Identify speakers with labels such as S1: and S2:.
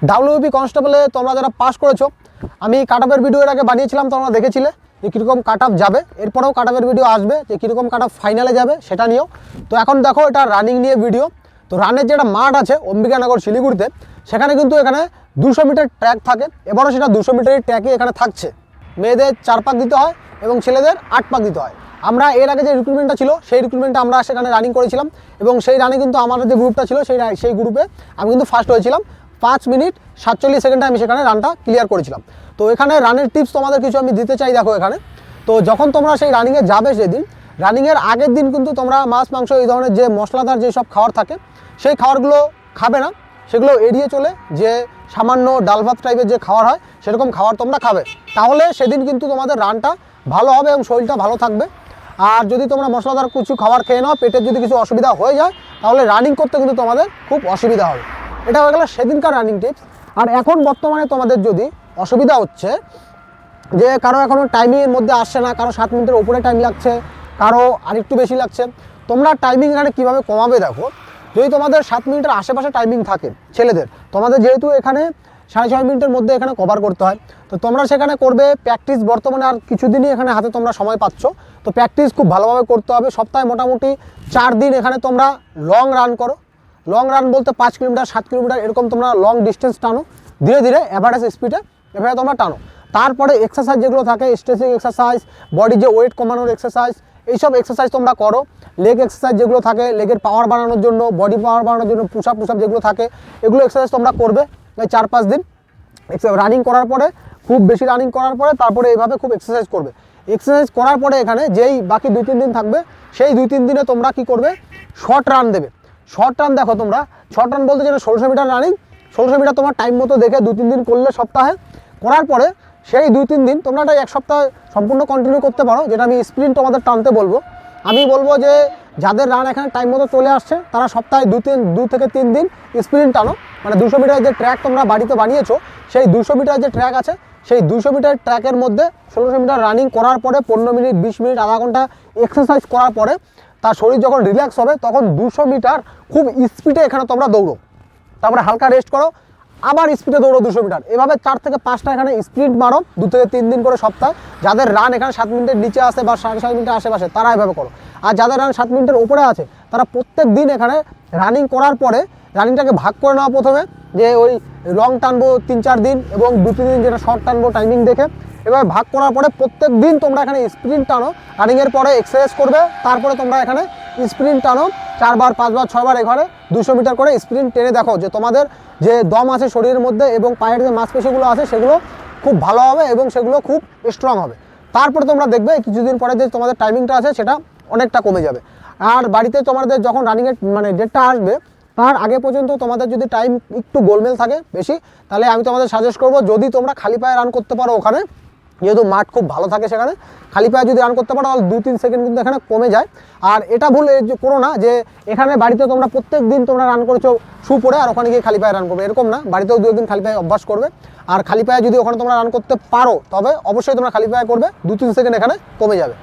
S1: WB কনস্টেবলে তোমরা যারা pass করেছো, আমি কাট আপের ভিডিও এর আগে বানিয়েছিলাম, তোমরা দেখেছিলে যে কীরকম কাট আপ যাবে। এরপরেও কাট আপের ভিডিও আসবে যে কীরকম কাট আপ ফাইনালে যাবে সেটা নিয়েও। তো এখন দেখো এটা রানিং নিয়ে ভিডিও। তো রানের যেটা মাঠ আছে অম্বিকানগর শিলিগুড়িতে, সেখানে কিন্তু এখানে 200 মিটার ট্র্যাক থাকে। এবারও সেটা 200 মিটারের ট্র্যাকই এখানে থাকছে। মেয়েদের 4 পাক দিতে হয় এবং ছেলেদের 8 পাক দিতে হয়। আমরা এর আগে যে রিক্রুটমেন্টটা ছিল সেই রিক্রুটমেন্টটা আমরা সেখানে রানিং করেছিলাম এবং সেই রানে কিন্তু আমাদের যে গ্রুপটা ছিল সেই গ্রুপে আমি কিন্তু ফার্স্ট হয়েছিলাম। 5 মিনিট 47 সেকেন্ডে আমি সেখানে রানটা ক্লিয়ার করেছিলাম। তো এখানে রানের টিপস তোমাদের কিছু আমি দিতে চাই। দেখো এখানে তো যখন তোমরা সেই রানিংয়ে যাবে, সেদিন রানিংয়ের আগের দিন কিন্তু তোমরা মাছ মাংস এই ধরনের যে মশলাদার যেসব খাবার থাকে সেই খাবারগুলো খাবে না, সেগুলো এড়িয়ে চলে যে সামান্য ডাল ভাত টাইপের যে খাবার হয় সেরকম খাবার তোমরা খাবে। তাহলে সেদিন কিন্তু তোমাদের রানটা ভালো হবে এবং শরীরটা ভালো থাকবে। আর যদি তোমরা মশলাদার কিছু খাবার খেয়ে নাও, পেটের যদি কিছু অসুবিধা হয়ে যায়, তাহলে রানিং করতে কিন্তু তোমাদের খুব অসুবিধা হবে। এটা হয়ে গেল সেদিনকার রানিং টিপস। আর এখন বর্তমানে তোমাদের যদি অসুবিধা হচ্ছে যে কারো এখনও টাইমিংয়ের মধ্যে আসছে না, কারো 7 মিনিটের উপরে টাইম লাগছে, কারো আরেকটু বেশি লাগছে, তোমরা টাইমিং এখানে কীভাবে কমাবে দেখো। যদি তোমাদের 7 মিনিটের আশেপাশে টাইমিং থাকে ছেলেদের, তোমাদের যেহেতু এখানে 6.5 মিনিটের মধ্যে এখানে কভার করতে হয়, তো তোমরা সেখানে করবে প্র্যাকটিস। বর্তমানে আর কিছুদিনই এখানে হাতে তোমরা সময় পাচ্ছ, তো প্র্যাকটিস খুব ভালোভাবে করতে হবে। সপ্তাহে মোটামুটি 4 দিন এখানে তোমরা লং রান করো। লং রান বলতে 5 কিলোমিটার 7 কিলোমিটার এরকম তোমরা লং ডিস্টেন্স টানো, ধীরে ধীরে অ্যাভারেজ স্পিডে এভাবে তোমরা টানো। তারপরে এক্সারসাইজ যেগুলো থাকে, স্ট্রেচিং এক্সারসাইজ, বডি যে ওয়েট কমানোর এক্সারসাইজ, এইসব এক্সারসাইজ তোমরা করো। লেগ এক্সারসাইজ যেগুলো থাকে, লেগের পাওয়ার বাড়ানোর জন্য, বডি পাওয়ার বাড়ানোর জন্য পুশ আপ যেগুলো থাকে, এগুলো এক্সারসাইজ তোমরা করবে এই 4-5 দিন। রানিং করার পরে, খুব বেশি রানিং করার পরে তারপরে এইভাবে খুব এক্সারসাইজ করবে। এক্সারসাইজ করার পরে এখানে যেই বাকি 2-3 দিন থাকবে, সেই 2-3 দিনে তোমরা কি করবে, শর্ট রান দেবে। শর্ট রান দেখো তোমরা, শর্ট রান বলতে যেটা 1600 মিটার রানিং, 1600 মিটার তোমার টাইম মতো দেখে 2-3 দিন করলে সপ্তাহে, করার পরে সেই 2-3 দিন তোমরা এটা 1 সপ্তাহ সম্পূর্ণ কন্টিনিউ করতে পারো। যেটা আমি স্প্রিন্ট তোমাদের টানতে বলবো। আমি বলবো যে যাদের রান এখানে টাইম মতো চলে আসছে, তারা সপ্তাহে 2 থেকে 3 দিন স্প্রিন্ট টানো। মানে 200 মিটার যে ট্র্যাক তোমরা বাড়িতে বানিয়েছো, সেই 200 মিটার যে ট্র্যাক আছে, সেই 200 মিটার ট্র্যাকের মধ্যে 1600 মিটার রানিং করার পরে 15 মিনিট 20 মিনিট আধা ঘন্টা এক্সারসাইজ করার পরে তার শরীর যখন রিল্যাক্স হবে, তখন 200 মিটার খুব স্পিডে এখানে তোমরা দৌড়ো। তারপরে হালকা রেস্ট করো, আবার স্পিডে দৌড়ো 200 মিটার। এভাবে 4 থেকে 5টা এখানে স্প্রিন্ট মারো 2 থেকে 3 দিন করে সপ্তাহে। যাদের রান এখানে 7 মিনিটের নিচে আসে বা 7.5 মিনিটের আশেপাশে, তারা এভাবে করো। আর যাদের রান 7 মিনিটের উপরে আছে, তারা প্রত্যেক দিন এখানে রানিং করার পরে রানিংটাকে ভাগ করে নেওয়া প্রথমে, যে ওই লং টানবো 3-4 দিন এবং 2-3 দিন যেটা শর্ট টানবো টাইমিং দেখে। এভাবে ভাগ করার পরে প্রত্যেক দিন তোমরা এখানে স্প্রিন্ট টানো। রানিংয়ের পরে এক্সারসাইজ করবে, তারপরে তোমরা এখানে স্প্রিন্ট টানো 4 বার 5 বার 6 বার এখানে 200 মিটার করে স্প্রিন্ট টেনে দেখো যে তোমাদের যে দম আছে শরীরের মধ্যে এবং পায়ের যে মাংসপেশিগুলো আছে সেগুলো খুব ভালো হবে এবং সেগুলো খুব স্ট্রং হবে। তারপরে তোমরা দেখবে কিছুদিন পরে যে তোমাদের টাইমিংটা আছে সেটা অনেকটা কমে যাবে। আর বাড়িতে তোমাদের যখন রানিংয়ের মানে ডেটটা আসবে, তার আগে পর্যন্ত তোমাদের যদি টাইম একটু গোলমেল থাকে বেশি, তাহলে আমি তোমাদের সাজেস্ট করবো যদি তোমরা খালি পায়ে রান করতে পারো, ওখানে যেহেতু মাঠ খুব ভালো থাকে, সেখানে খালি পায়ে যদি রান করতে পারো তাহলে 2-3 সেকেন্ড কিন্তু এখানে কমে যায়। আর এটা ভুল করো না যে এখানে বাড়িতে তোমরা প্রত্যেক দিন তোমরা রান করেছো শু পরে আর ওখানে গিয়ে খালি পায়ে রান করবে, এরকম না। বাড়িতেও 2 দিন খালি পায়ে অভ্যাস করবে। আর খালি পায়ে যদি ওখানে তোমরা রান করতে পারো, তবে অবশ্যই তোমরা খালি পায়ে করবে, 2-3 সেকেন্ড এখানে কমে যাবে।